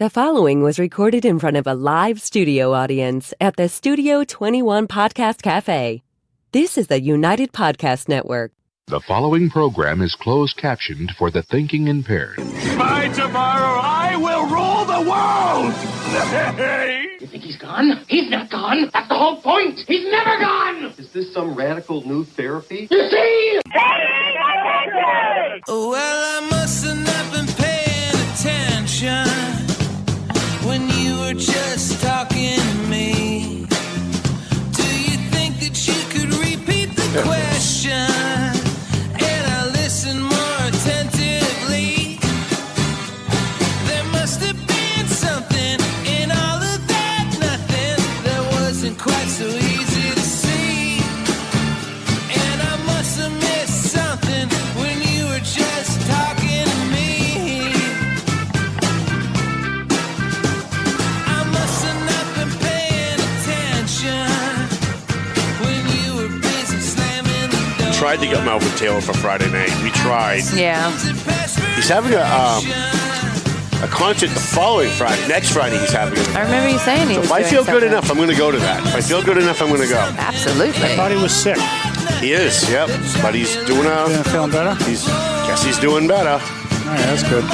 The following was recorded in front of a live studio audience at the Studio 21 Podcast Cafe. This is the United Podcast Network. The following program is closed captioned for the thinking impaired. By tomorrow, I will rule the world! You think he's gone? He's not gone. That's the whole point. He's never gone. Is this some radical new therapy? You see? Well, I must have not been paying attention when you were just talking to me. Do you think that you could repeat the question? And I listened more attentively. There must have been something in all of that nothing that wasn't quite so easy to see. And I must have missed something when you were just talking to me. I must have not been paying attention when you were busy slamming the door. Tried to get Melvin Taylor for Friday night. We tried. Yeah. He's having a concert the following Friday. Next Friday he's having it. I remember you saying he So was if I doing feel good something. enough, I'm going to go to that. If I feel good enough, I'm going to go. Absolutely. I thought he was sick. He is, yep. But he's doing Feeling better? guess he's doing better. All right, that's good.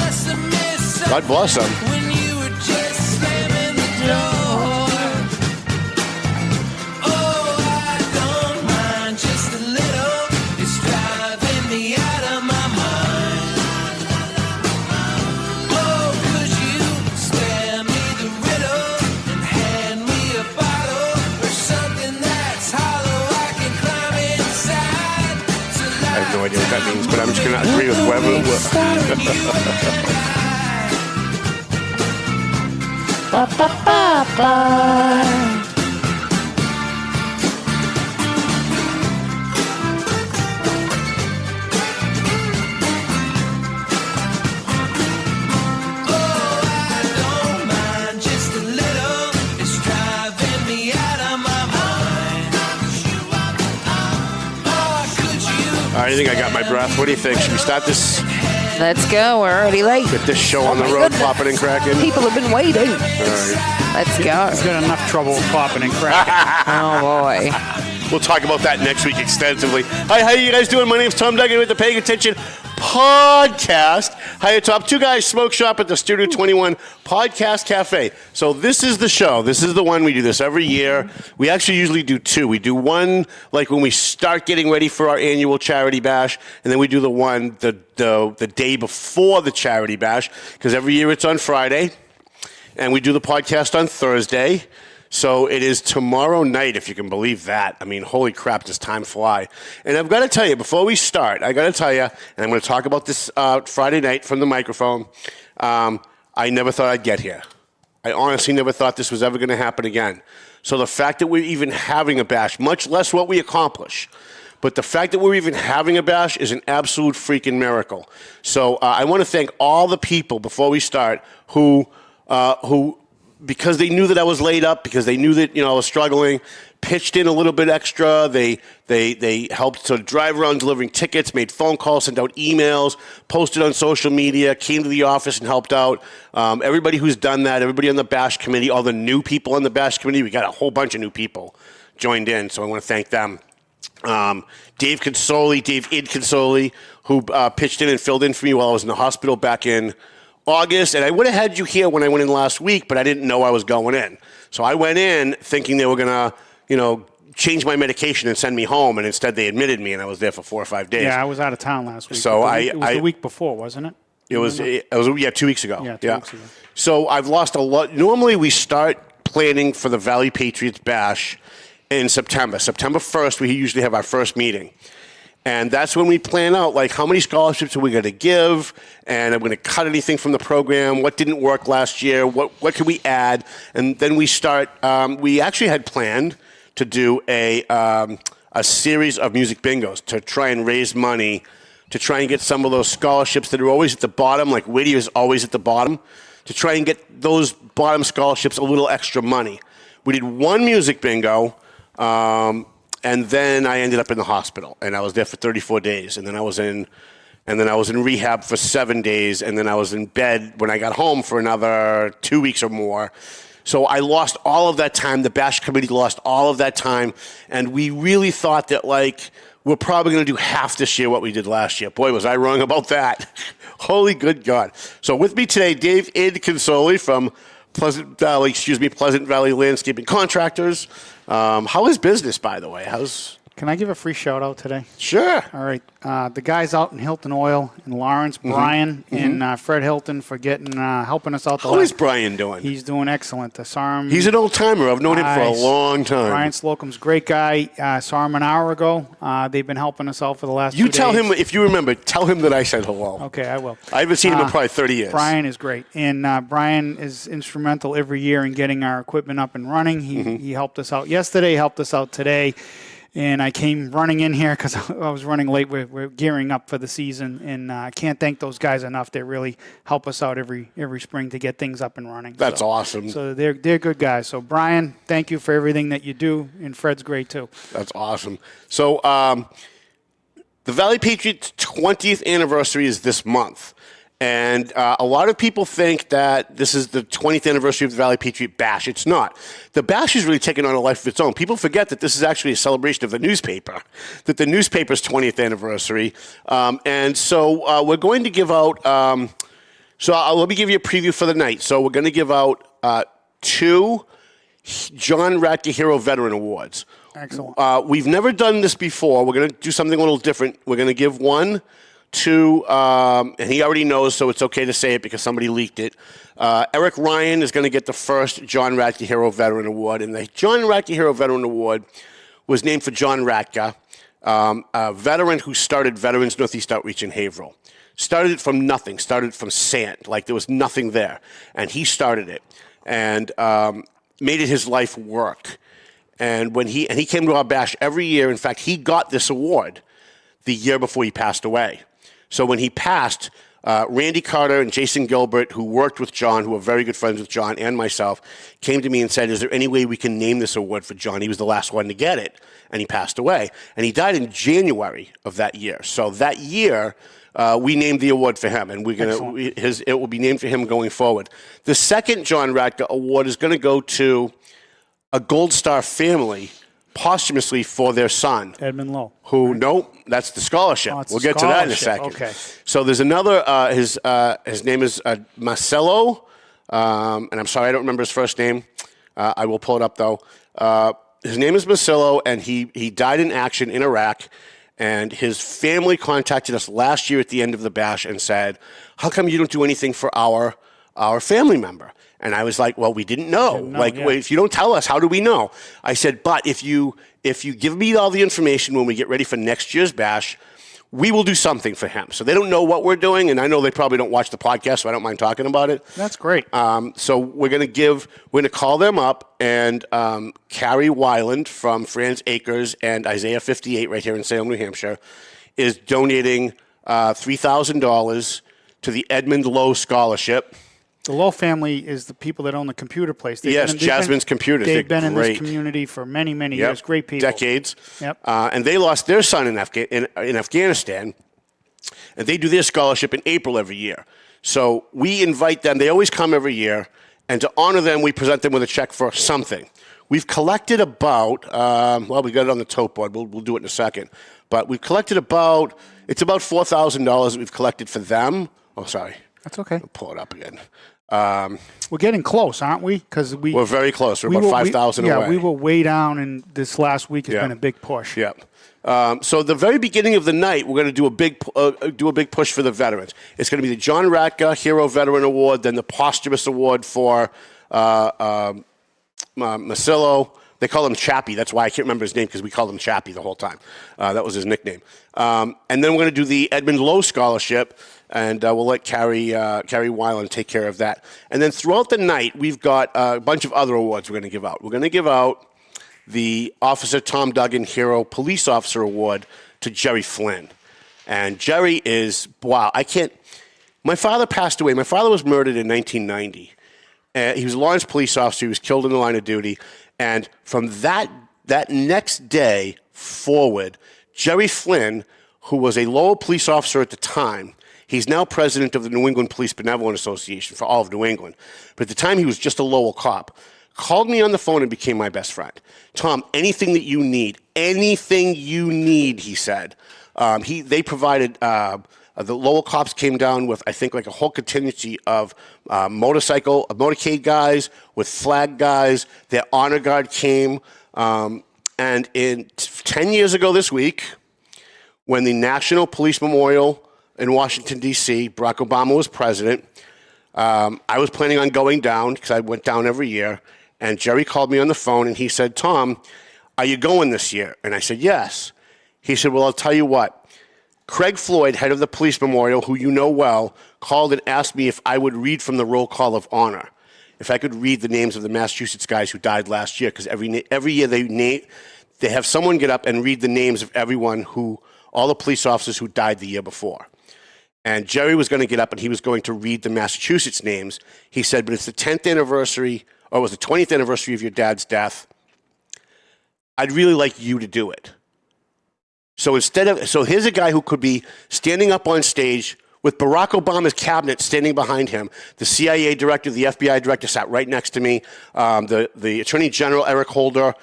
God bless him. When you were just slamming the door. Oh, I don't mind just a little. It's driving me out of my mind. Oh, could you spare me the riddle and hand me a bottle or something that's hollow I can climb inside to I have no idea what that means, but I'm just going to agree with whoever. just a little. It's driving me out of my mind. Oh, could you? I think I got my breath. What do you think? Should we start this? Let's go. We're already late. Get this show on the my road, goodness. popping and cracking. People have been waiting. All right. Let's go. He's got enough trouble with popping and cracking. Oh, boy. We'll talk about that next week extensively. Hi, how you guys doing? My name's Tom Duggan with the Paying Attention Podcast. Hi, atop Two Guys Smoke Shop at the Studio 21 Podcast Cafe. So this is the show. This is the one. We do this every year. We actually usually do two. We do one like when we start getting ready for our annual charity bash, and then we do the one the day before the charity bash, because every year it's on Friday, and we do the podcast on Thursday. So it is tomorrow night, if you can believe that. I mean, holy crap, does time fly. And I've got to tell you, before we start, and I'm going to talk about this Friday night from the microphone, I never thought I'd get here. I honestly never thought this was ever going to happen again. So the fact that we're even having a bash, much less what we accomplish, but the fact that we're even having a bash is an absolute freaking miracle. So I want to thank all the people, before we start, who because they knew that I was laid up, because they knew that I was struggling, pitched in a little bit extra. They helped to drive around delivering tickets, made phone calls, sent out emails, posted on social media, came to the office and helped out. Everybody who's done that, everybody on the bash committee, all the new people on the bash committee, we got a whole bunch of new people joined in, so I want to thank them. David Consoli, who pitched in and filled in for me while I was in the hospital back in August, and I would have had you here when I went in last week, but I didn't know I was going in. So I went in thinking they were going to, change my medication and send me home, and instead they admitted me, and I was there for 4 or 5 days. Yeah, I was out of town last week. So it was the week before, wasn't it? It was 2 weeks ago. Yeah, 2 weeks ago. So I've lost a lot. Normally we start planning for the Valley Patriots Bash in September. September 1st, we usually have our first meeting. And that's when we plan out, like, how many scholarships are we going to give, and are we going to cut anything from the program, what didn't work last year, what can we add, and then we start. We actually had planned to do a series of music bingos to try and raise money, to try and get some of those scholarships that are always at the bottom, like Whittier is always at the bottom, to try and get those bottom scholarships a little extra money. We did one music bingo, and then I ended up in the hospital, and I was there for 34 days, and then I was in and then I was in rehab for 7 days, and then I was in bed when I got home for another 2 weeks or more. So I lost all of that time. The Bash Committee lost all of that time, and we really thought that, like, we're probably going to do half this year what we did last year. Boy, was I wrong about that. Holy good God. So with me today, David Consoli from Pleasant Valley Landscaping Contractors. How is business, by the way? Can I give a free shout out today? Sure. All right. The guys out in Hilton Oil in Lawrence, Brian and Fred Hilton for helping us out. How is Brian doing? He's doing excellent. I saw him. He's an old timer. I've known him for a long time. Brian Slocum's a great guy. Saw him an hour ago. They've been helping us out for the last 2 days. You tell him, if you remember, tell him that I said hello. Okay, I will. I haven't seen him in probably 30 years. Brian is great. And Brian is instrumental every year in getting our equipment up and running. He helped us out yesterday, helped us out today. And I came running in here because I was running late. We're gearing up for the season, and I can't thank those guys enough. They really help us out every spring to get things up and running. That's awesome. So they're good guys. So Brian, thank you for everything that you do, and Fred's great too. That's awesome. So the Valley Patriots' 20th anniversary is this month. And a lot of people think that this is the 20th anniversary of the Valley Patriot Bash. It's not. The Bash is really taking on a life of its own. People forget that this is actually a celebration of the newspaper, that the newspaper's 20th anniversary. And so we're going to give out, let me give you a preview for the night. So we're going to give out 2 John Radke Hero Veteran Awards. Excellent. We've never done this before. We're going to do something a little different. We're going to give one to, and he already knows, so it's okay to say it because somebody leaked it. Eric Ryan is going to get the first John Radke Hero Veteran Award, and the John Radke Hero Veteran Award was named for John Radke, a veteran who started Veterans Northeast Outreach in Haverhill. Started it from nothing, started from sand, like there was nothing there, and he started it and made it his life work. And when he came to our bash every year. In fact, he got this award the year before he passed away. So when he passed, Randy Carter and Jason Gilbert, who worked with John, who were very good friends with John and myself, came to me and said, is there any way we can name this award for John? He was the last one to get it, and he passed away. And he died in January of that year. So that year, we named the award for him, and it will be named for him going forward. The second John Radke Award is going to go to a Gold Star family posthumously for their son. Edmund Lowe. No, that's the scholarship. We'll get to that in a second. Okay. So there's another, his name is Marcelo, and I'm sorry, I don't remember his first name. I will pull it up, though. His name is Marcelo, and he died in action in Iraq, and his family contacted us last year at the end of the bash and said, how come you don't do anything for our family member? And I was like, well, we didn't know. Wait, if you don't tell us, how do we know? I said, but if you give me all the information when we get ready for next year's bash, we will do something for him. So they don't know what we're doing, and I know they probably don't watch the podcast, so I don't mind talking about it. That's great. So we're going to call them up, and Carrie Weiland from Franz Acres and Isaiah 58 right here in Salem, New Hampshire, is donating $3,000 to the Edmund Lowe Scholarship. The Lowe family is the people that own the computer place. Jasmine's Computers. They've been in this community for many, many years. Great people. Decades. Yep. And they lost their son in Afghanistan, and they do their scholarship in April every year. So we invite them. They always come every year, and to honor them, we present them with a check for something. We've collected about, we got it on the tote board. We'll do it in a second. But we've collected about $4,000 that we've collected for them. Oh, sorry. That's okay. I'll pull it up again. We're getting close, aren't we? Because we're very close. We're about 5,000 away. Yeah, we were way down, and this last week has been a big push. Yeah. So the very beginning of the night, we're going to do a big push for the veterans. It's going to be the John Radke Hero Veteran Award, then the posthumous award for Marcelo. They call him Chappie. That's why I can't remember his name, because we called him Chappie the whole time. That was his nickname. And then we're going to do the Edmund Lowe Scholarship, and we'll let Carrie Weiland take care of that. And then throughout the night, we've got a bunch of other awards we're going to give out. We're going to give out the Officer Tom Duggan Hero Police Officer Award to Jerry Flynn. And Jerry is, my father passed away. My father was murdered in 1990. He was a Lawrence police officer. He was killed in the line of duty. And from that next day forward, Jerry Flynn who was a Lowell police officer at the time. He's now president of the New England Police Benevolent Association for all of New England. But at the time, he was just a Lowell cop. Called me on the phone and became my best friend. Tom, anything you need, he said. They provided, the Lowell cops came down with, I think, like a whole contingency of motorcade guys, with flag guys. Their honor guard came. And 10 years ago this week, when the National Police Memorial in Washington, D.C., Barack Obama was president, I was planning on going down because I went down every year. And Jerry called me on the phone and he said, Tom, are you going this year? And I said, yes. He said, well, I'll tell you what. Craig Floyd, head of the police memorial, who you know well, called and asked me if I would read from the roll call of honor, if I could read the names of the Massachusetts guys who died last year, because every year they have someone get up and read the names of all the police officers who died the year before. And Jerry was going to get up and he was going to read the Massachusetts names. He said, but it's the 10th anniversary, or it was the 20th anniversary of your dad's death. I'd really like you to do it. So here's a guy who could be standing up on stage with Barack Obama's cabinet standing behind him. The CIA director, the FBI director sat right next to me. The Attorney General, Eric Holder,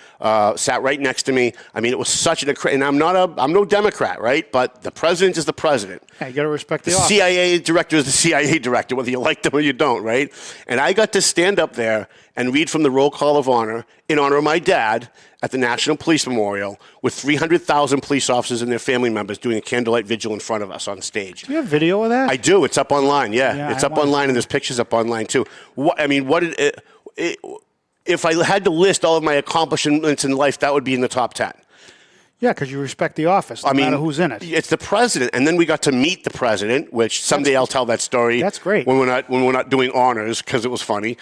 sat right next to me. I mean, it was such and I'm no Democrat, right? But the president is the president. Yeah, you got to respect the office. CIA director is the CIA director, whether you like them or you don't, right? And I got to stand up there and read from the roll call of honor in honor of my dad at the National Police Memorial with 300,000 police officers and their family members doing a candlelight vigil in front of us on stage. Do you have video of that? I do. It's up online, yeah it's up online, and there's pictures up online, too. If I had to list all of my accomplishments in life, that would be in the top 10. Yeah, because you respect the office, no matter who's in it. It's the president, and then we got to meet the president, which someday I'll tell that story. That's great. When we're not doing honors, because it was funny.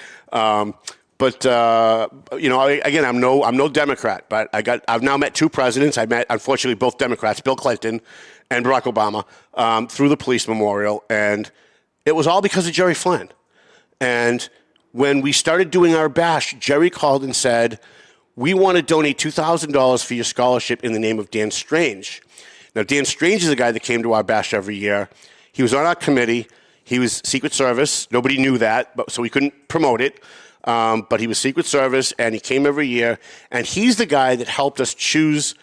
But again, I'm no Democrat, but I've now met two presidents. I met, unfortunately, both Democrats, Bill Clinton and Barack Obama, through the police memorial, and it was all because of Jerry Flynn. And when we started doing our bash, Jerry called and said, we want to donate $2,000 for your scholarship in the name of Dan Strange. Now, Dan Strange is a guy that came to our bash every year. He was on our committee. He was Secret Service. Nobody knew that, so we couldn't promote it. But he was Secret Service, and he came every year. And he's the guy that helped us choose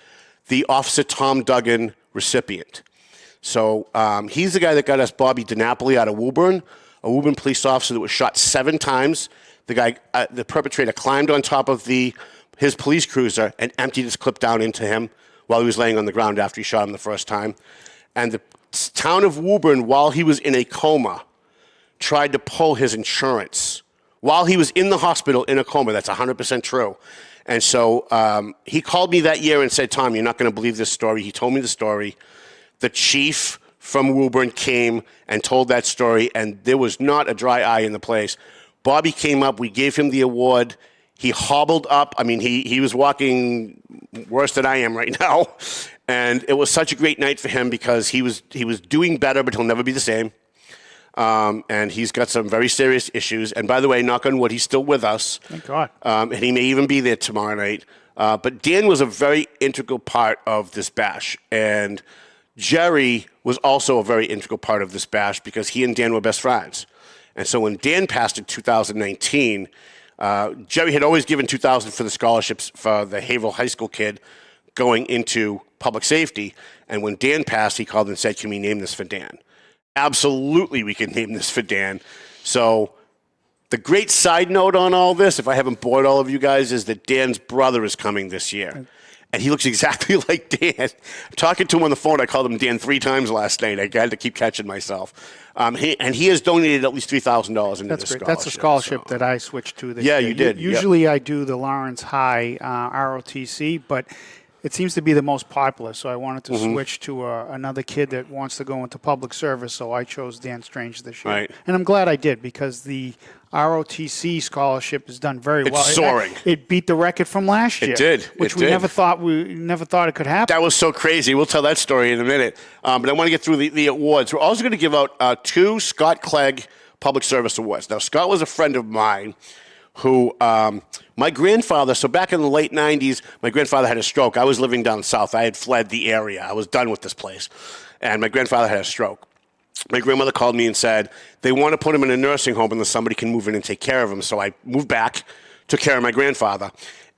the Officer Tom Duggan recipient. So he's the guy that got us Bobby DiNapoli out of Woburn, a Woburn police officer that was shot 7 times. The perpetrator climbed on top of his police cruiser and emptied his clip down into him while he was laying on the ground after he shot him the first time. And the town of Woburn, while he was in a coma, tried to pull his insurance. While he was in the hospital in a coma, that's 100% true. And so he called me that year and said, Tom, you're not going to believe this story. He told me the story. The chief from Woburn came and told that story, and there was not a dry eye in the place. Bobby came up. We gave him the award. He hobbled up. I mean, he was walking worse than I am right now. And it was such a great night for him because he was doing better, but he'll never be the same. And he's got some very serious issues. And by the way, knock on wood, he's still with us. Thank God. And he may even be there tomorrow night. But Dan was a very integral part of this bash. And Jerry was also a very integral part of this bash because he and Dan were best friends. And so when Dan passed in 2019, Jerry had always given $2,000 for the scholarships for the Haverhill High School kid going into public safety. And when Dan passed, he called and said, can we name this for Dan? Absolutely, we can name this for Dan. So the great side note on all this, if I haven't bored all of you guys, is that Dan's brother is coming this year. And he looks exactly like Dan. Talking to him on the phone, I called him Dan 3 times last night. I had to keep catching myself. He has donated at least $3,000 into this scholarship. That's a scholarship that I switched to this year. You did. Usually I do the Lawrence High ROTC, but it seems to be the most popular, so I wanted to switch to another kid that wants to go into public service, so I chose Dan Strange this year. Right. And I'm glad I did because the ROTC scholarship has done very well. It's soaring. It beat the record from last year. It did. Which we never thought it could happen. That was so crazy. We'll tell that story in a minute. But I want to get through the awards. We're also going to give out 2 Scott Clegg Public Service Awards. Now, Scott was a friend of mine who my grandfather, so back in the late 90s, my grandfather had a stroke. I was living down south. I had fled the area. I was done with this place. And my grandfather had a stroke. My grandmother called me and said, they want to put him in a nursing home unless somebody can move in and take care of him. So I moved back, took care of my grandfather.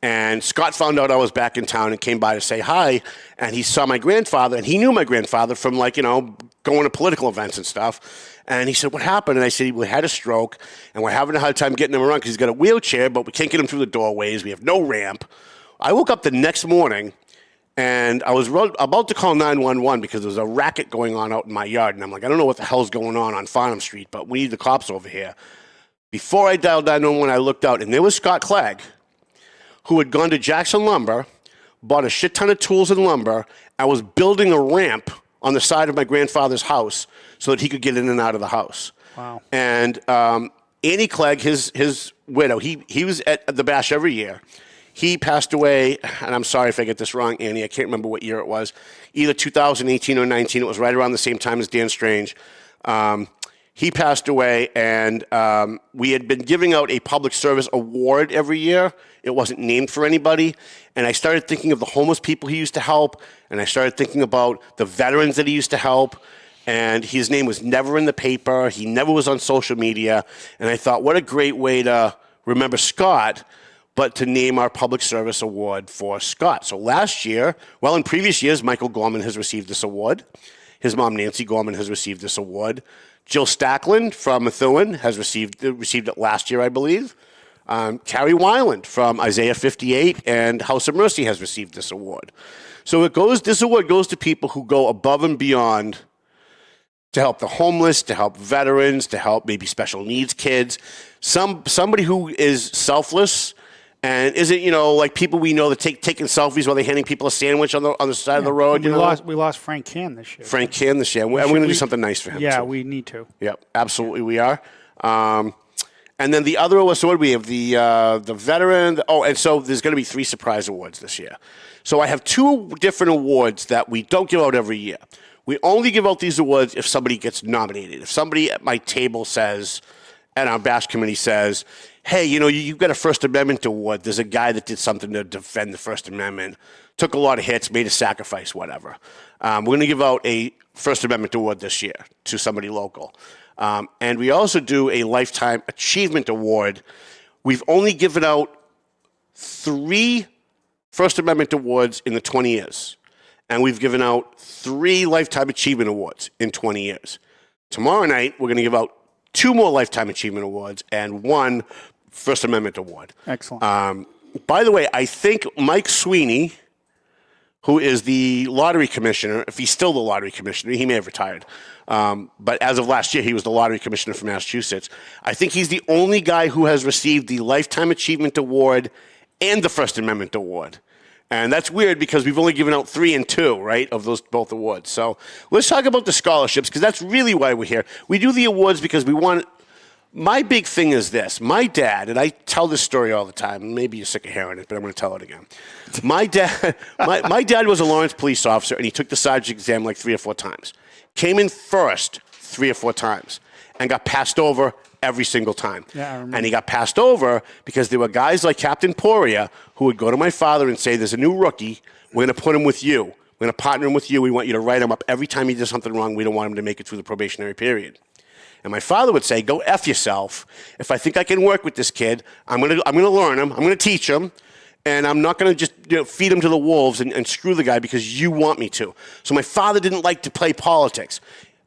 And Scott found out I was back in town and came by to say hi. And he saw my grandfather, and he knew my grandfather from, like, going to political events and stuff. And he said, what happened? And I said, we had a stroke, and we're having a hard time getting him around because he's got a wheelchair, but we can't get him through the doorways. We have no ramp. I woke up the next morning, and I was about to call 911 because there was a racket going on out in my yard. And I'm like, I don't know what the hell's going on Farnham Street, but we need the cops over here. Before I dialed 911, I looked out, and there was Scott Clegg, who had gone to Jackson Lumber, bought a shit ton of tools and lumber, and was building a ramp on the side of my grandfather's house so that he could get in and out of the house. Wow. And Annie Clegg, his widow, he was at the bash every year. He passed away, and I'm sorry if I get this wrong, Annie. I can't remember what year it was. Either 2018 or 19. It was right around the same time as Dan Strange. He passed away, and we had been giving out a public service award every year. It wasn't named for anybody. And I started thinking of the homeless people he used to help, and I started thinking about the veterans that he used to help. And his name was never in the paper. He never was on social media. And I thought, what a great way to remember Scott, but to name our public service award for Scott. So last year, well, in previous years, Michael Gorman has received this award. His mom, Nancy Gorman, has received this award. Jill Stackland from Methuen has received it last year, I believe. Carrie Weiland from Isaiah 58 and House of Mercy has received this award. So this award goes to people who go above and beyond to help the homeless, to help veterans, to help maybe special needs kids. Somebody who is selfless and isn't, like people we know that taking selfies while they're handing people a sandwich on the side of the road. We lost Frank Can this year. Frank Can this year. We're going to do something nice for him. Yeah, too. we need to. Yep, absolutely we are. And then the other award, we have the veteran. And so there's going to be 3 surprise awards this year. So I have 2 different awards that we don't give out every year. We only give out these awards if somebody gets nominated. If somebody at my table says, and our bash committee says, hey, you've got a First Amendment award. There's a guy that did something to defend the First Amendment, took a lot of hits, made a sacrifice, whatever. We're going to give out a First Amendment award this year to somebody local. And we also do a Lifetime Achievement Award. We've only given out 3 First Amendment awards in the 20 years. And we've given out 3 Lifetime Achievement Awards in 20 years. Tomorrow night, we're going to give out 2 more Lifetime Achievement Awards and 1 First Amendment Award. Excellent. By the way, I think Mike Sweeney, who is the lottery commissioner, if he's still the lottery commissioner, he may have retired. But as of last year, he was the lottery commissioner for Massachusetts. I think he's the only guy who has received the Lifetime Achievement Award and the First Amendment Award. And that's weird because we've only given out 3 and 2, right, of those both awards. So let's talk about the scholarships because that's really why we're here. We do the awards because we want. My big thing is this. My dad, and I tell this story all the time. Maybe you're sick of hearing it, but I'm going to tell it again. My dad, my dad was a Lawrence police officer, and he took the sergeant exam like 3 or 4 times. Came in first 3 or 4 times, and got passed over every single time. Yeah, I remember. And he got passed over because there were guys like Captain Poria who would go to my father and say, there's a new rookie. We're going to put him with you. We're going to partner him with you. We want you to write him up every time he does something wrong. We don't want him to make it through the probationary period. And my father would say, go F yourself. If I think I can work with this kid, I'm going to learn him. I'm going to teach him. And I'm not going to just feed him to the wolves and screw the guy because you want me to. So my father didn't like to play politics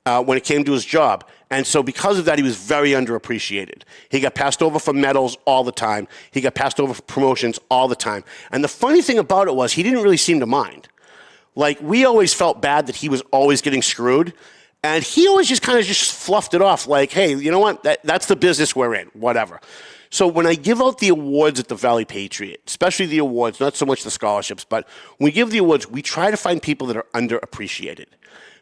when it came to his job. And so because of that, he was very underappreciated. He got passed over for medals all the time. He got passed over for promotions all the time. And the funny thing about it was he didn't really seem to mind. Like, we always felt bad that he was always getting screwed. And he always just kind of just fluffed it off like, hey, you know what? That's the business we're in, whatever. So when I give out the awards at the Valley Patriot, especially the awards, not so much the scholarships, but when we give the awards, we try to find people that are underappreciated.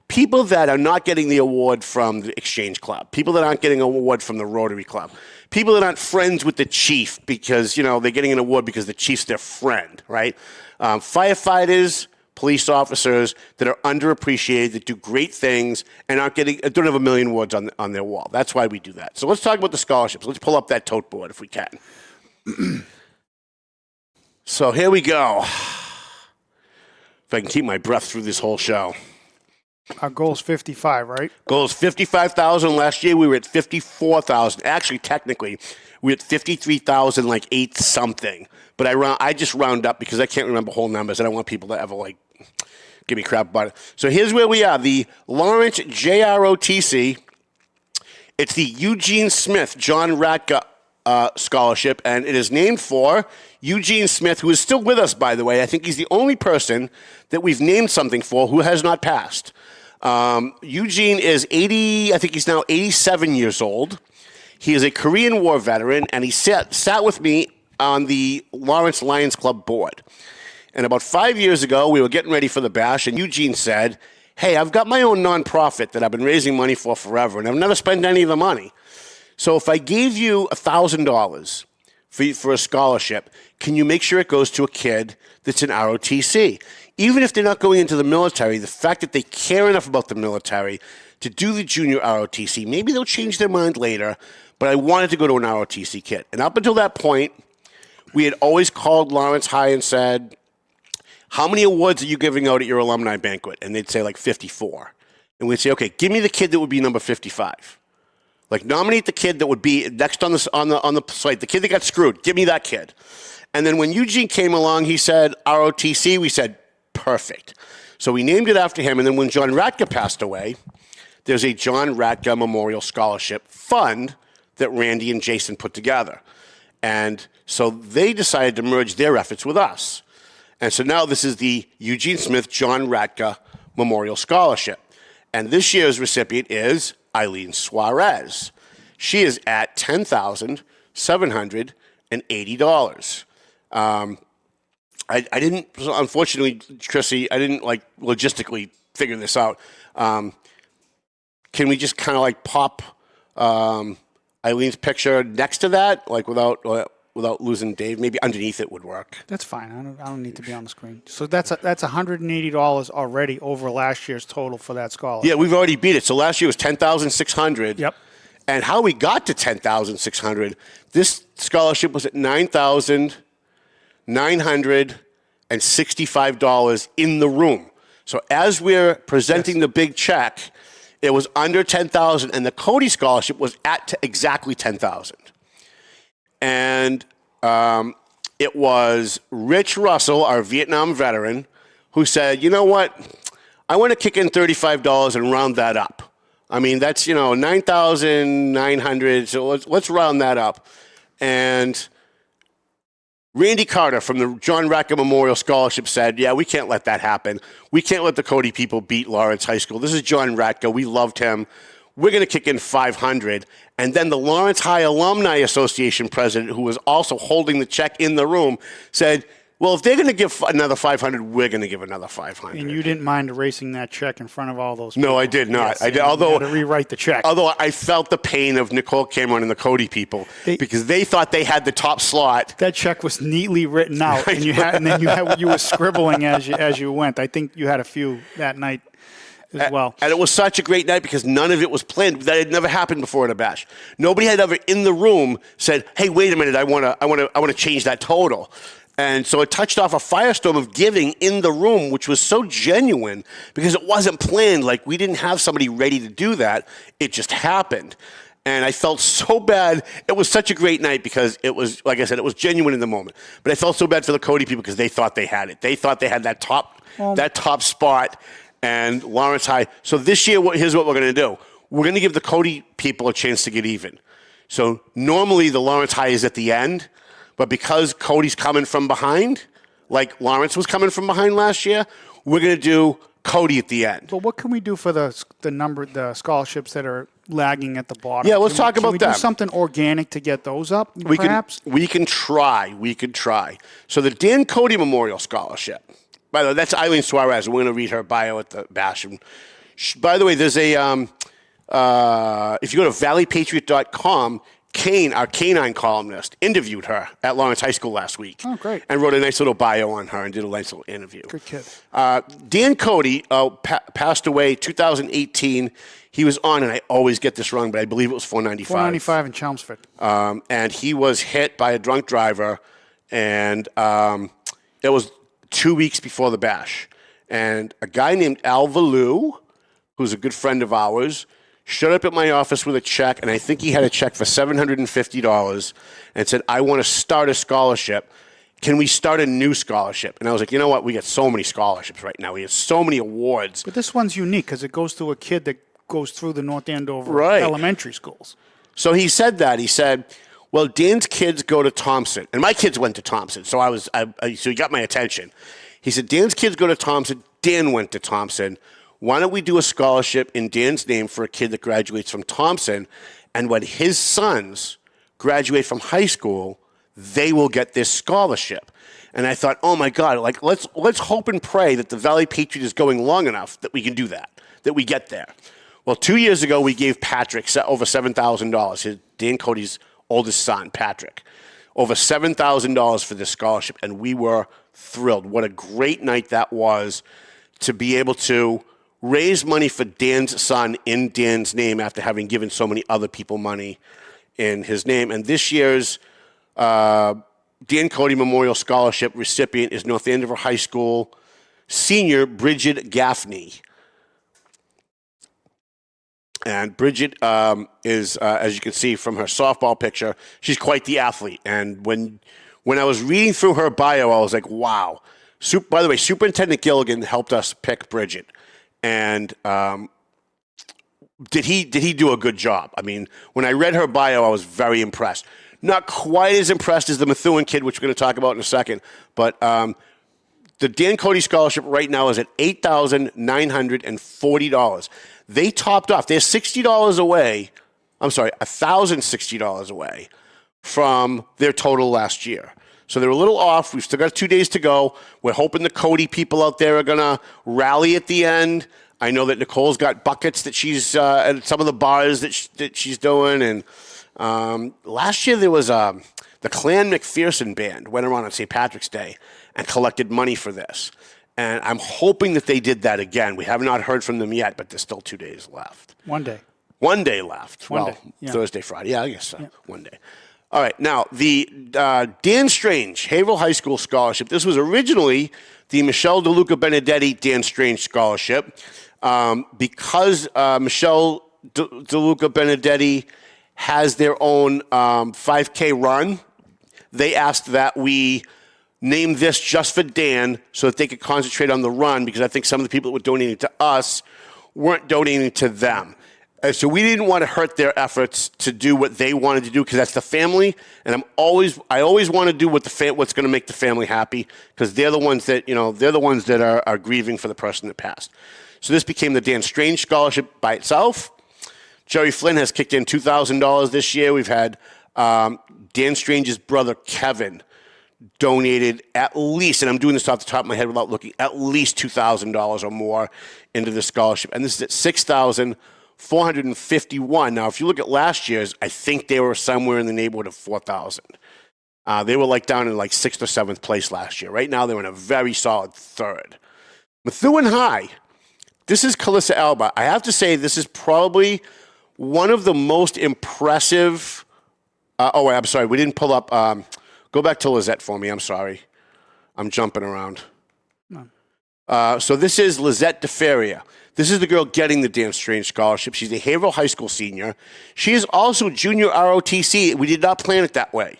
People that are not getting the award from the Exchange Club. People that aren't getting an award from the Rotary Club. People that aren't friends with the chief because, they're getting an award because the chief's their friend, right? Firefighters, police officers that are underappreciated, that do great things, and don't have a million awards on their wall. That's why we do that. So let's talk about the scholarships. Let's pull up that tote board if we can. So here we go. If I can keep my breath through this whole show. Our goal is 55, right? Goal is 55,000. Last year we were at 54,000. Actually, technically, we were at 53,000, like 8 something. But I just round up because I can't remember whole numbers. I don't want people to ever give me crap about it. So here's where we are. The Lawrence JROTC. It's the Eugene Smith John Ratka Scholarship, and it is named for Eugene Smith, who is still with us, by the way. I think he's the only person that we've named something for who has not passed. Eugene is 80, I think he's now 87 years old. He is a Korean War veteran, and he sat with me on the Lawrence Lions Club board. And about 5 years ago, we were getting ready for the bash, and Eugene said, hey, I've got my own nonprofit that I've been raising money for forever, and I've never spent any of the money. So if I gave you $1,000 for a scholarship, can you make sure it goes to a kid that's in ROTC? Even if they're not going into the military, the fact that they care enough about the military to do the junior ROTC, maybe they'll change their mind later, but I wanted to go to an ROTC kid. And up until that point, we had always called Lawrence High and said, how many awards are you giving out at your alumni banquet? And they'd say 54. And we'd say, okay, give me the kid that would be number 55. Nominate the kid that would be next on the slate, the kid that got screwed. Give me that kid. And then when Eugene came along, he said ROTC. We said perfect. So we named it after him. And then when John Ratka passed away, there's a John Ratka Memorial Scholarship Fund that Randy and Jason put together. And so they decided to merge their efforts with us. And so now this is the Eugene Smith John Ratka Memorial Scholarship. And this year's recipient is Eileen Suarez. She is at $10,780. I didn't, unfortunately, Chrissy, I didn't logistically figure this out. Can we just kind of pop Eileen's picture next to that, without losing Dave? Maybe underneath it would work. That's fine. I don't need to be on the screen. So that's $180 already over last year's total for that scholarship. Yeah, we've already beat it. So last year was $10,600. Yep. And how we got to $10,600, this scholarship was at $9,965 in the room. So as we're presenting the big check, it was under $10,000, and the Cody scholarship was at exactly $10,000. And it was Rich Russell, our Vietnam veteran, who said, you know what? I want to kick in $35 and round that up. I mean, that's, $9,900, so let's round that up. And Randy Carter from the John Ratka Memorial Scholarship said, yeah, we can't let that happen. We can't let the Cody people beat Lawrence High School. This is John Ratka. We loved him. We're going to kick in $500. And then the Lawrence High Alumni Association president, who was also holding the check in the room, said, well, if they're going to give another $500, we're going to give another $500. And you didn't mind erasing that check in front of all those people. No, I did not. Yes, I did. Although you had to rewrite the check. Although I felt the pain of Nicole Cameron and the Cody people because they thought they had the top slot. That check was neatly written out, and you were scribbling as you went. I think you had a few that night as well. And it was such a great night because none of it was planned. That had never happened before at a bash. Nobody had ever in the room said, "Hey, wait a minute, I want to change that total." And so it touched off a firestorm of giving in the room, which was so genuine because it wasn't planned. Like, we didn't have somebody ready to do that. It just happened. And I felt so bad. It was such a great night because it was, like I said, it was genuine in the moment. But I felt so bad for the Cody people because they thought they had it. They thought they had that top spot and Lawrence High. So this year, here's what we're going to do. We're going to give the Cody people a chance to get even. So normally the Lawrence High is at the end. But because Cody's coming from behind, like Lawrence was coming from behind last year, we're going to do Cody at the end. But what can we do for the scholarships that are lagging at the bottom? Yeah, let's talk about them. Can we do something organic to get those up, perhaps? We can try. So the Dan Cody Memorial Scholarship, by the way, that's Eileen Suarez. We're going to read her bio at the bash. And by the way, there's a, if you go to valleypatriot.com, Kane, our canine columnist, interviewed her at Lawrence High School last week. Oh, great. And wrote a nice little bio on her and did a nice little interview. Good kid. Dan Cody passed away 2018. He was on, and I always get this wrong, but I believe it was 495. 495 in Chelmsford. And he was hit by a drunk driver, and it was 2 weeks before the bash. And a guy named Al Valou, who's a good friend of ours, showed up at my office with a check, and I think he had a check for $750 and said, I want to start a scholarship. Can we start a new scholarship? And I was like, you know what? We get so many scholarships right now. We have so many awards. But this one's unique because it goes to a kid that goes through the North Andover elementary schools. So he said that. He said, well, Dan's kids go to Thompson. And my kids went to Thompson, so so he got my attention. He said, Dan's kids go to Thompson. Dan went to Thompson. Why don't we do a scholarship in Dan's name for a kid that graduates from Thompson? And when his sons graduate from high school, they will get this scholarship. And I thought, oh my God, like let's hope and pray that the Valley Patriot is going long enough that we can do that we get there. Well, 2 years ago, we gave Patrick over $7,000, Dan Cody's oldest son, Patrick, over $7,000 for this scholarship. And we were thrilled. What a great night that was to be able to raise money for Dan's son in Dan's name after having given so many other people money in his name. And this year's Dan Cody Memorial Scholarship recipient is North Andover High School senior Bridget Gaffney. And Bridget is, as you can see from her softball picture, she's quite the athlete. And when I was reading through her bio, I was like, wow. By the way, Superintendent Gilligan helped us pick Bridget. And did he do a good job? I mean, when I read her bio, I was very impressed. Not quite as impressed as the Methuen kid, which we're going to talk about in a second. But the Dan Cody Scholarship right now is at $8,940. They topped off. They're $60 away. I'm sorry, $1,060 away from their total last year. So they're a little off. We've still got 2 days to go. We're hoping the Cody people out there are going to rally at the end. I know that Nicole's got buckets that she's at some of the bars that she's doing. And last year there was the Clan McPherson Band went around on St. Patrick's Day and collected money for this. And I'm hoping that they did that again. We have not heard from them yet, but there's still 2 days left. 1 day. 1 day left. One day, yeah. Thursday, Friday. Yeah, I guess so. Yeah. 1 day. All right. Now, the Dan Strange Haverhill High School Scholarship. This was originally the Michelle DeLuca Benedetti Dan Strange Scholarship. Because Michelle DeLuca Benedetti has their own 5K run, they asked that we name this just for Dan so that they could concentrate on the run, because I think some of the people that were donating to us weren't donating to them. So we didn't want to hurt their efforts to do what they wanted to do, because that's the family, and I always want to do what's going to make the family happy, because they're the ones that are grieving for the person that passed. So this became the Dan Strange Scholarship by itself. Jerry Flynn has kicked in $2,000 this year. We've had Dan Strange's brother Kevin donated at least, and I'm doing this off the top of my head without looking, at least $2,000 or more into the scholarship, and this is at $6,451. Now, if you look at last year's, I think they were somewhere in the neighborhood of $4,000. They were down in 6th or 7th place last year. Right now, they're in a very solid 3rd. Methuen High. This is Calissa Alba. I have to say, this is probably one of the most impressive. I'm sorry, we didn't pull up. Go back to Lizette for me. I'm sorry. I'm jumping around. No. So this is Lizette DeFeria. This is the girl getting the Dan Strange Scholarship. She's a Haverhill High School senior. She is also junior ROTC. We did not plan it that way.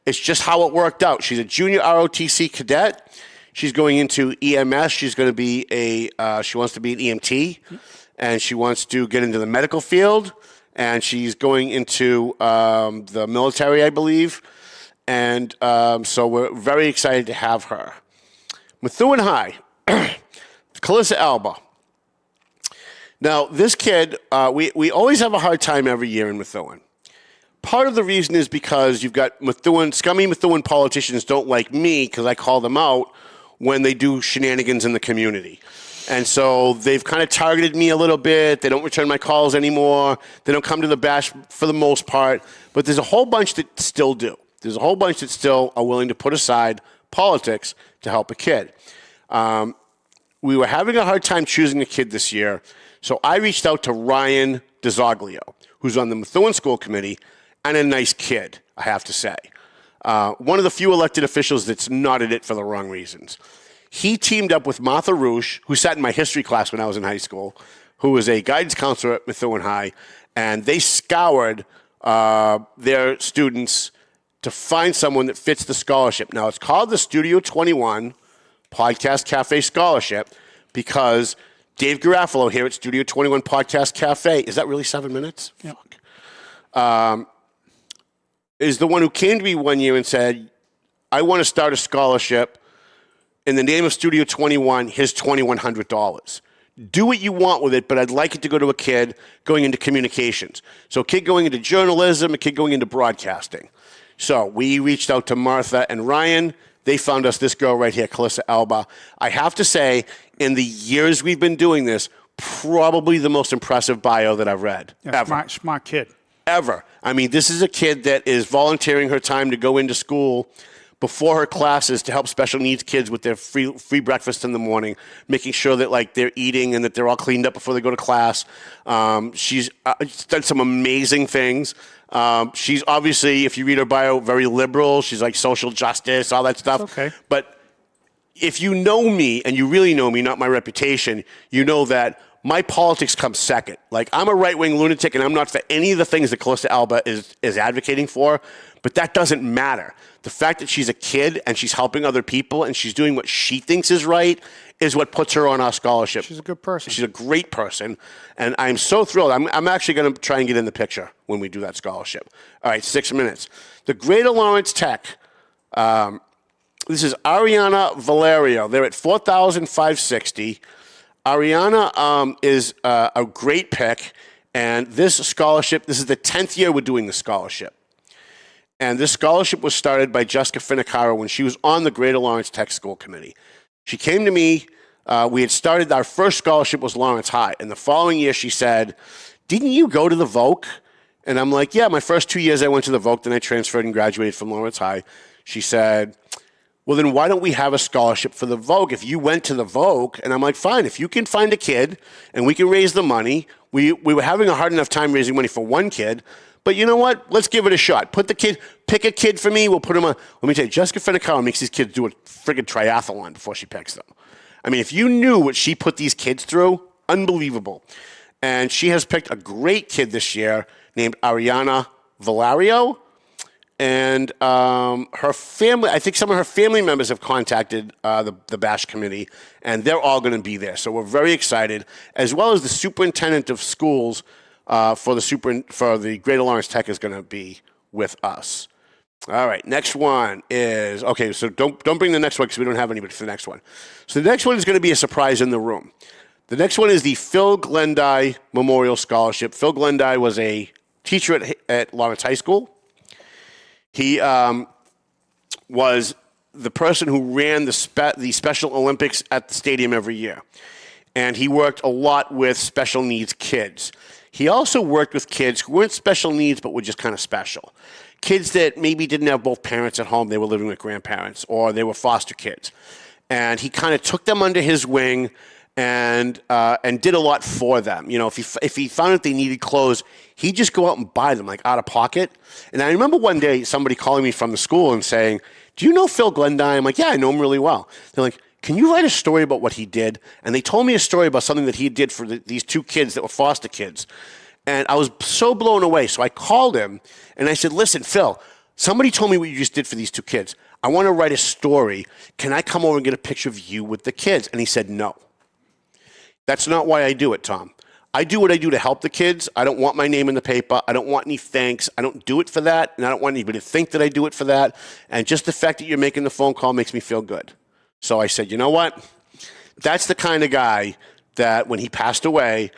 It's just how it worked out. She's a junior ROTC cadet. She's going into EMS. She's going to be she wants to be an EMT, and she wants to get into the medical field, and she's going into the military, I believe. And so we're very excited to have her. Methuen High, Calissa Alba. Now, this kid, we always have a hard time every year in Methuen. Part of the reason is because you've got scummy Methuen politicians don't like me because I call them out when they do shenanigans in the community. And so they've kind of targeted me a little bit. They don't return my calls anymore. They don't come to the bash for the most part. But there's a whole bunch that still do. There's a whole bunch that still are willing to put aside politics to help a kid. We were having a hard time choosing a kid this year. So I reached out to Ryan DeZoglio, who's on the Methuen School Committee, and a nice kid, I have to say. One of the few elected officials that's not in it for the wrong reasons. He teamed up with Martha Roosh, who sat in my history class when I was in high school, who was a guidance counselor at Methuen High, and they scoured their students to find someone that fits the scholarship. Now, it's called the Studio 21 Podcast Cafe Scholarship because Dave Garofalo here at Studio 21 Podcast Cafe, is that really 7 minutes? Yep. Is the one who came to me one year and said, I want to start a scholarship in the name of Studio 21, here's $2,100. Do what you want with it, but I'd like it to go to a kid going into communications. So a kid going into journalism, a kid going into broadcasting. So we reached out to Martha and Ryan. They found us this girl right here, Calissa Alba. I have to say, in the years we've been doing this, probably the most impressive bio that I've read. Yeah, ever. Smart kid. Ever. I mean, this is a kid that is volunteering her time to go into school before her classes to help special needs kids with their free breakfast in the morning, making sure that like they're eating and that they're all cleaned up before they go to class. She's done some amazing things. She's obviously, if you read her bio, very liberal. She's like social justice, all that stuff. Okay. But if you know me, and you really know me, not my reputation, you know that my politics come second. Like, I'm a right-wing lunatic, and I'm not for any of the things that Calissa Alba is advocating for, but that doesn't matter. The fact that she's a kid and she's helping other people and she's doing what she thinks is right is what puts her on our scholarship. She's a good person. She's a great person, and I'm so thrilled. I'm actually going to try and get in the picture when we do that scholarship. All right, 6 minutes. The Greater Lawrence Tech. This is Ariana Valerio. They're at 4,560. Ariana is a great pick, and this scholarship, this is the 10th year we're doing the scholarship. And this scholarship was started by Jessica Finicaro when she was on the Greater Lawrence Tech School Committee. She came to me. We had started, our first scholarship was Lawrence High. And the following year she said, didn't you go to the Voc? And I'm like, yeah, my first 2 years I went to the Voc, then I transferred and graduated from Lawrence High. She said, well, then why don't we have a scholarship for the Voc if you went to the Voc? And I'm like, fine, if you can find a kid and we can raise the money. We were having a hard enough time raising money for one kid. But you know what? Let's give it a shot. Pick a kid for me. We'll put him on. Let me tell you, Jessica Finicaro makes these kids do a friggin' triathlon before she picks them. I mean, if you knew what she put these kids through, unbelievable. And she has picked a great kid this year named Ariana Valerio. And her family, I think some of her family members have contacted the BASH committee, and they're all going to be there. So we're very excited, as well as the superintendent of schools for the Greater Lawrence Tech is going to be with us. All right, next one is, okay, so don't bring the next one because we don't have anybody for the next one. So the next one is going to be a surprise in the room. The next one is the Phil Glendy Memorial Scholarship. Phil Glendy was a teacher at Lawrence High School. He was the person who ran the Special Olympics at the stadium every year. And he worked a lot with special needs kids. He also worked with kids who weren't special needs but were just kind of special. Kids that maybe didn't have both parents at home, they were living with grandparents, or they were foster kids. And he kind of took them under his wing and did a lot for them. You know, if he found that they needed clothes, he'd just go out and buy them, like out of pocket. And I remember one day somebody calling me from the school and saying, do you know Phil Glendy? I'm like, yeah, I know him really well. They're like, can you write a story about what he did? And they told me a story about something that he did for these two kids that were foster kids. And I was so blown away. So I called him and I said, listen, Phil, somebody told me what you just did for these two kids. I want to write a story. Can I come over and get a picture of you with the kids? And he said, no. That's not why I do it, Tom. I do what I do to help the kids. I don't want my name in the paper. I don't want any thanks. I don't do it for that. And I don't want anybody to think that I do it for that. And just the fact that you're making the phone call makes me feel good. So I said, you know what? That's the kind of guy that when he passed away,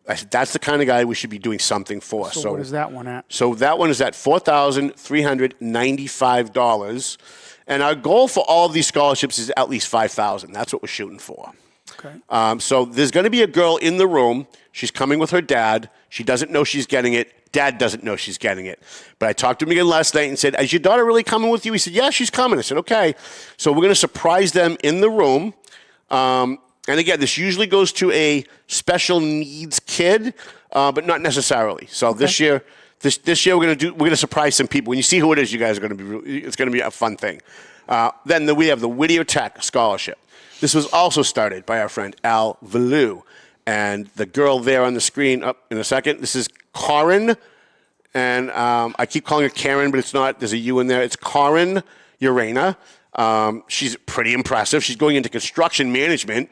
I said, that's the kind of guy we should be doing something for. So what is that one at? So that one is at $4,395. And our goal for all of these scholarships is at least $5,000. That's what we're shooting for. Okay. So there's going to be a girl in the room. She's coming with her dad. She doesn't know she's getting it. Dad doesn't know she's getting it. But I talked to him again last night and said, is your daughter really coming with you? He said, yeah, she's coming. I said, okay. So we're going to surprise them in the room. And again, this usually goes to a special needs kid, but not necessarily. So this year we're going to surprise some people. When you see who it is, you guys are going to be. It's going to be a fun thing. Then we have the Whittier Tech Scholarship. This was also started by our friend Al Valou. And the girl there on the screen, up in a second, this is Corin. And I keep calling her Karen, but it's not. There's a U in there. It's Corin Urena. She's pretty impressive. She's going into construction management.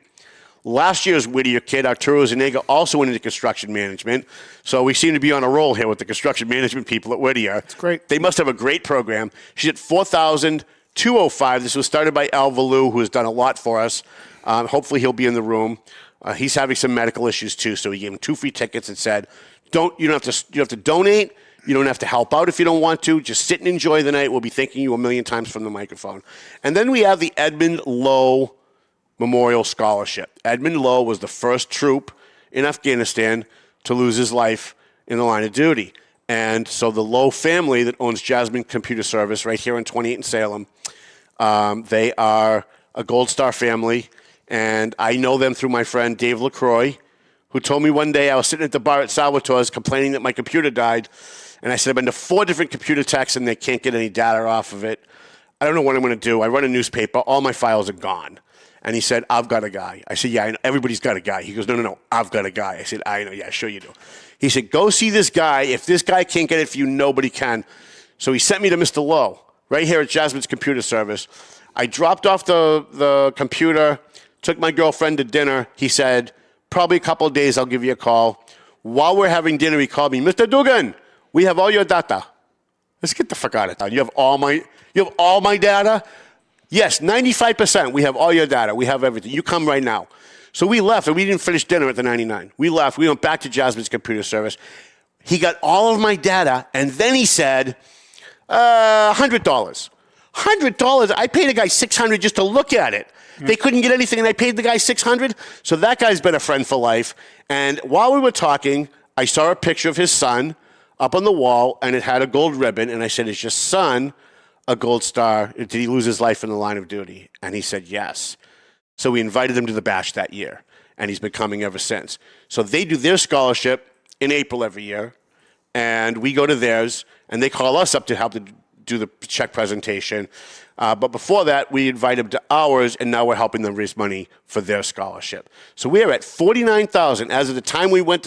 Last year's Whittier kid, Arturo Zanega, also went into construction management. So we seem to be on a roll here with the construction management people at Whittier. That's great. They must have a great program. She's at 4,205. This was started by Al Valou, who has done a lot for us. Hopefully he'll be in the room. He's having some medical issues too, so he gave him 2 free tickets and said, you don't have to donate. You don't have to help out if you don't want to. Just sit and enjoy the night. We'll be thanking you a million times from the microphone. And then we have the Edmund Lowe Memorial Scholarship. Edmund Lowe was the first troop in Afghanistan to lose his life in the line of duty. And so the Lowe family that owns Jasmine Computer Service right here on 28 in Salem, they are a Gold Star family. And I know them through my friend Dave LaCroix, who told me one day I was sitting at the bar at Salvatore's complaining that my computer died. And I said, I've been to 4 different computer techs and they can't get any data off of it. I don't know what I'm going to do. I run a newspaper. All my files are gone. And he said, I've got a guy. I said, yeah, I know. Everybody's got a guy. He goes, no, I've got a guy. I said, I know. Yeah, sure you do. He said, go see this guy. If this guy can't get it for you, nobody can. So he sent me to Mr. Lowe, right here at Jasmine's Computer Service. I dropped off the computer, took my girlfriend to dinner. He said, probably a couple of days, I'll give you a call. While we're having dinner, he called me, Mr. Dugan, we have all your data. Let's get the fuck out of town. You have all my data? Yes, 95%. We have all your data. We have everything. You come right now. So we left, and we didn't finish dinner at the 99. We left. We went back to Jasmine's Computer Service. He got all of my data, and then he said, $100. $100? I paid a guy $600 just to look at it. They couldn't get anything, and I paid the guy $600. So that guy's been a friend for life. And while we were talking, I saw a picture of his son up on the wall, and it had a gold ribbon. And I said, is your son a Gold Star? Did he lose his life in the line of duty? And he said, yes. So we invited him to the bash that year, and he's been coming ever since. So they do their scholarship in April every year, and we go to theirs, and they call us up to help to do the check presentation. But before that, we invite them to ours, and now we're helping them raise money for their scholarship. So we are at $49,000. As of the time we went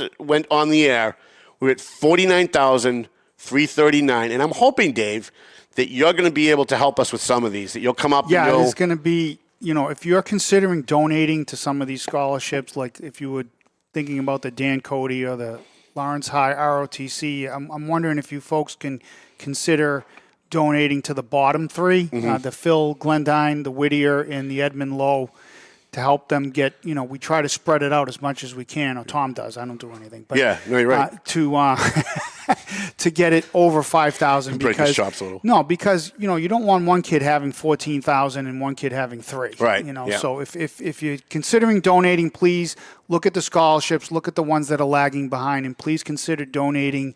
on the air, we're at $49,339. And I'm hoping, Dave, that you're going to be able to help us with some of these, that you'll come up and Yeah, there's going to be, if you're considering donating to some of these scholarships, like if you were thinking about the Dan Cody or the Lawrence High ROTC, I'm wondering if you folks can consider donating to the bottom 3, the Phil Glendine, the Whittier, and the Edmund Lowe, to help them get, we try to spread it out as much as we can, or Tom does. I don't do anything. But, yeah, no, you're right. To get it over 5,000. Break the shops a little. No, because, you don't want one kid having 14,000 and one kid having 3. Right. Yeah. So if you're considering donating, please look at the scholarships, look at the ones that are lagging behind, and please consider donating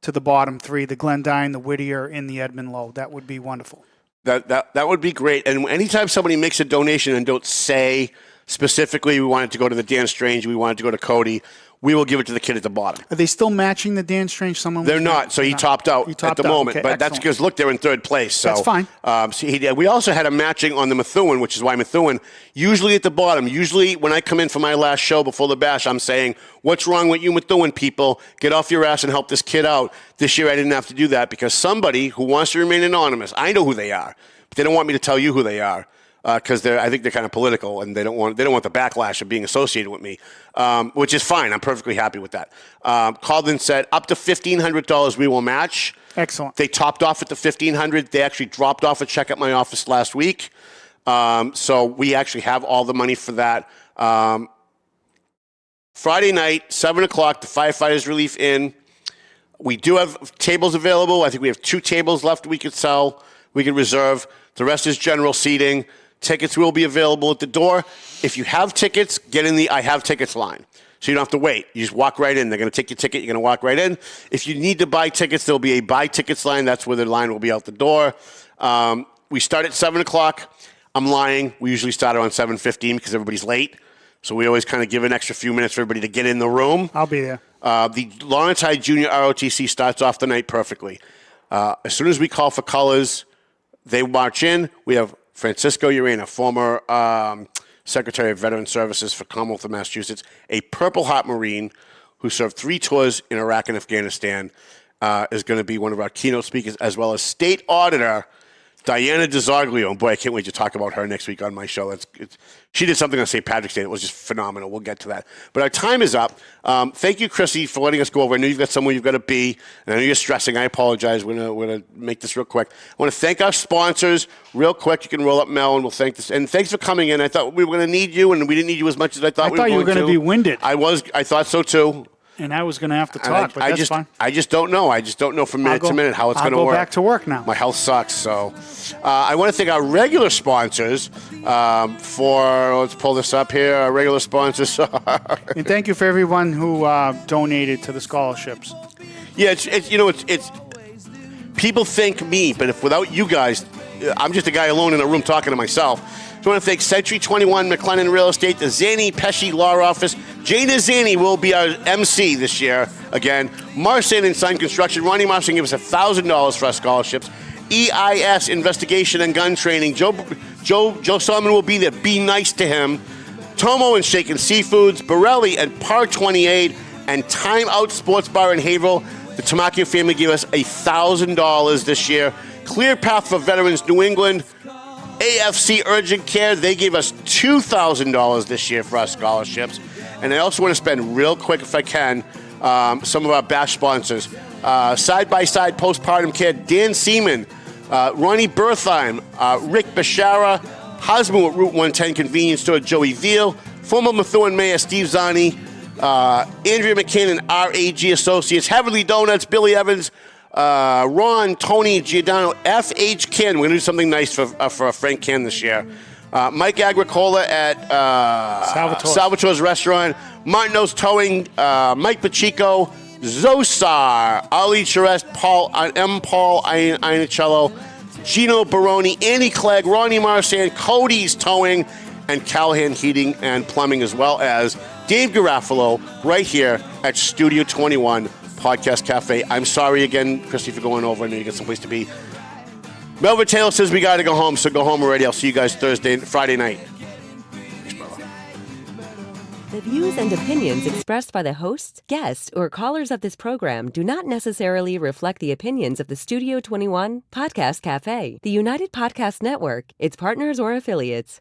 to the bottom 3, the Glendine, the Whittier, and the Edmund Lowe. That would be wonderful. That would be great. And anytime somebody makes a donation and don't say specifically we want it to go to the Dan Strange, we want it to go to Cody, we will give it to the kid at the bottom. Are they still matching the Dan Strange? They're not. So he topped out at the moment. Okay, but excellent. that's because, look, they're in 3rd place. So, that's fine. We also had a matching on the Methuen, which is why Methuen, usually at the bottom, when I come in for my last show before the bash, I'm saying, what's wrong with you Methuen people? Get off your ass and help this kid out. This year I didn't have to do that because somebody who wants to remain anonymous, I know who they are, but they don't want me to tell you who they are. Because I think they're kind of political and they don't want the backlash of being associated with me, which is fine. I'm perfectly happy with that. Called and said up to $1,500 we will match. Excellent. They topped off at the $1,500. They actually dropped off a check at my office last week, so we actually have all the money for that. Friday night, 7:00, the Firefighters Relief Inn. We do have tables available. I think we have 2 tables left we could sell. We could reserve. The rest is general seating. Tickets will be available at the door. If you have tickets, get in the I have tickets line. So you don't have to wait. You just walk right in. They're going to take your ticket. You're going to walk right in. If you need to buy tickets, there'll be a buy tickets line. That's where the line will be out the door. We start at 7 o'clock. I'm lying. We usually start around 7:15 because everybody's late. So we always kind of give an extra few minutes for everybody to get in the room. I'll be there. The Laurentide Junior ROTC starts off the night perfectly. As soon as we call for colors, they march in. We have Francisco Urena, former Secretary of Veteran Services for Commonwealth of Massachusetts, a Purple Heart Marine who served 3 tours in Iraq and Afghanistan, is going to be one of our keynote speakers, as well as State Auditor Diana DeZoglio. And boy, I can't wait to talk about her next week on my show. She did something on St. Patrick's Day that was just phenomenal. We'll get to that. But our time is up. Thank you, Chrissy, for letting us go over. I know you've got somewhere you've got to be, and I know you're stressing. I apologize. We're going to make this real quick. I want to thank our sponsors real quick. You can roll up, Mel, and we'll thank this. And thanks for coming in. I thought we were going to need you, and we didn't need you as much as I thought we were going to. I thought you were going to be winded. I thought so, too. And I was going to have to talk, but that's fine. I just don't know. I just don't know from minute to minute how it's going to work. I'll go back to work now. My health sucks. So I want to thank our regular sponsors let's pull this up here. Our regular sponsors are... And thank you for everyone who donated to the scholarships. Yeah, it's people thank me, but if without you guys, I'm just a guy alone in a room talking to myself. So I want to thank Century 21 McLennan Real Estate, the Zanny Pesci Law Office. Jana Zanny will be our MC this year again. Marsan and Son Construction. Ronnie Marsan gave us $1,000 for our scholarships. EIS Investigation and Gun Training. Joe Solomon will be there. Be nice to him. Tomo and Shaken Seafoods. Borelli and Par 28 and Time Out Sports Bar in Haverhill. The Tamaki family gave us $1,000 this year. Clear Path for Veterans New England. AFC Urgent Care, they gave us $2,000 this year for our scholarships. And I also want to spend real quick, if I can, some of our bash sponsors. Side by Side Postpartum Care, Dan Seaman, Ronnie Bertheim, Rick Bashara, husband with Route 110 Convenience Store, Joey Veal, former Methuen Mayor Steve Zani, Andrea McCann and RAG Associates, Heavenly Donuts, Billy Evans, Ron, Tony, Giordano, F.H. Ken. We're going to do something nice for Frank Ken this year. Mike Agricola at Salvatore's Restaurant, Martinos Towing, Mike Pacheco, Zosar, Ali Charest, Paul Iannicello, Gino Baroni, Andy Clegg, Ronnie Marsan, Cody's Towing, and Callahan Heating and Plumbing, as well as Dave Garofalo right here at Studio 21 Podcast Cafe. I'm sorry again, Christy, for going over. I know you got someplace to be. Melvin Taylor says we got to go home, so go home already. I'll see you guys Friday night. The views and opinions expressed by the hosts, guests, or callers of this program do not necessarily reflect the opinions of the Studio 21 Podcast Cafe, the United Podcast Network, its partners, or affiliates.